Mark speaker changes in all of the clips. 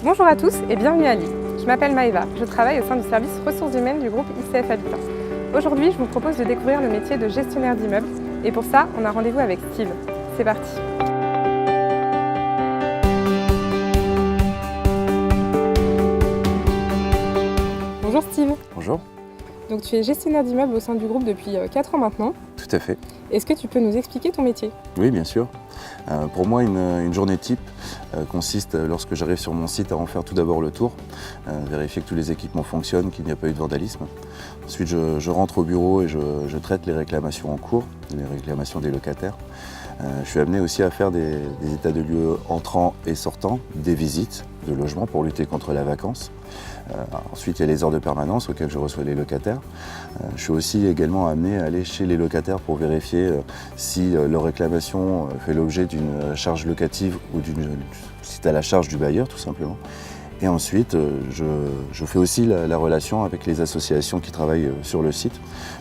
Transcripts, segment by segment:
Speaker 1: Bonjour à tous et bienvenue à Lille. Je m'appelle Maëva, je travaille au sein du service ressources humaines du groupe ICF Habitat. Aujourd'hui, je vous propose de découvrir le métier de gestionnaire d'immeubles et pour ça, on a rendez-vous avec Steve. C'est parti. Bonjour Steve.
Speaker 2: Bonjour.
Speaker 1: Donc tu es gestionnaire d'immeubles au sein du groupe depuis 4 ans maintenant.
Speaker 2: Tout à fait.
Speaker 1: Est-ce que tu peux nous expliquer ton métier ?
Speaker 2: Oui, bien sûr. Pour moi, une journée type consiste, lorsque j'arrive sur mon site, à en faire tout d'abord le tour, vérifier que tous les équipements fonctionnent, qu'il n'y a pas eu de vandalisme. Ensuite, je rentre au bureau et je traite les réclamations en cours, les réclamations des locataires. Je suis amené aussi à faire des états de lieux entrants et sortants, des visites de logements pour lutter contre la vacance. Ensuite, il y a les heures de permanence auxquelles je reçois les locataires. Je suis aussi également amené à aller chez les locataires pour vérifier si leur réclamation fait l'objet d'une charge locative ou si c'est à la charge du bailleur tout simplement. Et ensuite, je fais aussi la relation avec les associations qui travaillent sur le site,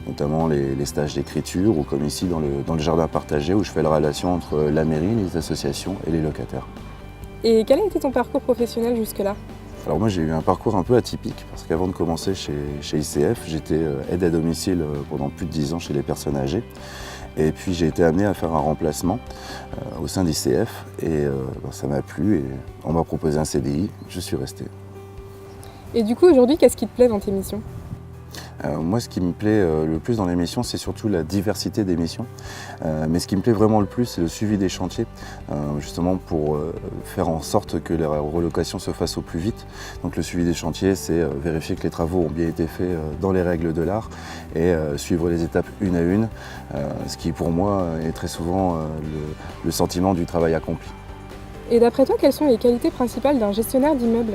Speaker 2: notamment les stages d'écriture ou comme ici dans le jardin partagé où je fais la relation entre la mairie, les associations et les locataires.
Speaker 1: Et quel a été ton parcours professionnel jusque-là ?
Speaker 2: Alors moi j'ai eu un parcours un peu atypique parce qu'avant de commencer chez ICF, j'étais aide à domicile pendant plus de 10 ans chez les personnes âgées. Et puis j'ai été amené à faire un remplacement au sein d'ICF et ça m'a plu et on m'a proposé un CDI, je suis resté.
Speaker 1: Et du coup aujourd'hui, qu'est-ce qui te plaît dans tes missions ?
Speaker 2: Moi, ce qui me plaît le plus dans les missions, c'est surtout la diversité des missions. Mais ce qui me plaît vraiment le plus, c'est le suivi des chantiers, justement pour faire en sorte que la relocation se fasse au plus vite. Donc le suivi des chantiers, c'est vérifier que les travaux ont bien été faits dans les règles de l'art et suivre les étapes une à une, ce qui pour moi est très souvent le sentiment du travail accompli.
Speaker 1: Et d'après toi, quelles sont les qualités principales d'un gestionnaire d'immeuble ?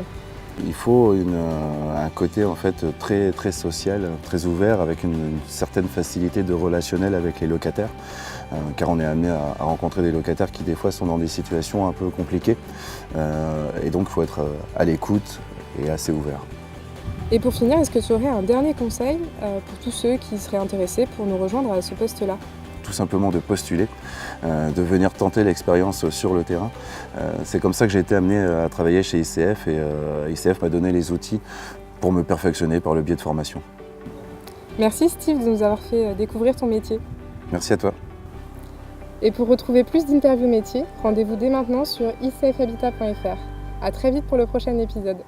Speaker 2: Il faut un côté en fait très social, très ouvert, avec une certaine facilité de relationnel avec les locataires, car on est amené à rencontrer des locataires qui des fois sont dans des situations un peu compliquées, et donc il faut être à l'écoute et assez ouvert.
Speaker 1: Et pour finir, est-ce que tu aurais un dernier conseil pour tous ceux qui seraient intéressés pour nous rejoindre à ce poste-là ?
Speaker 2: Tout simplement de postuler, de venir tenter l'expérience sur le terrain. C'est comme ça que j'ai été amené à travailler chez ICF et ICF m'a donné les outils pour me perfectionner par le biais de formation.
Speaker 1: Merci Steve de nous avoir fait découvrir ton métier.
Speaker 2: Merci à toi.
Speaker 1: Et pour retrouver plus d'interviews métiers, rendez-vous dès maintenant sur icfhabitat.fr. À très vite pour le prochain épisode.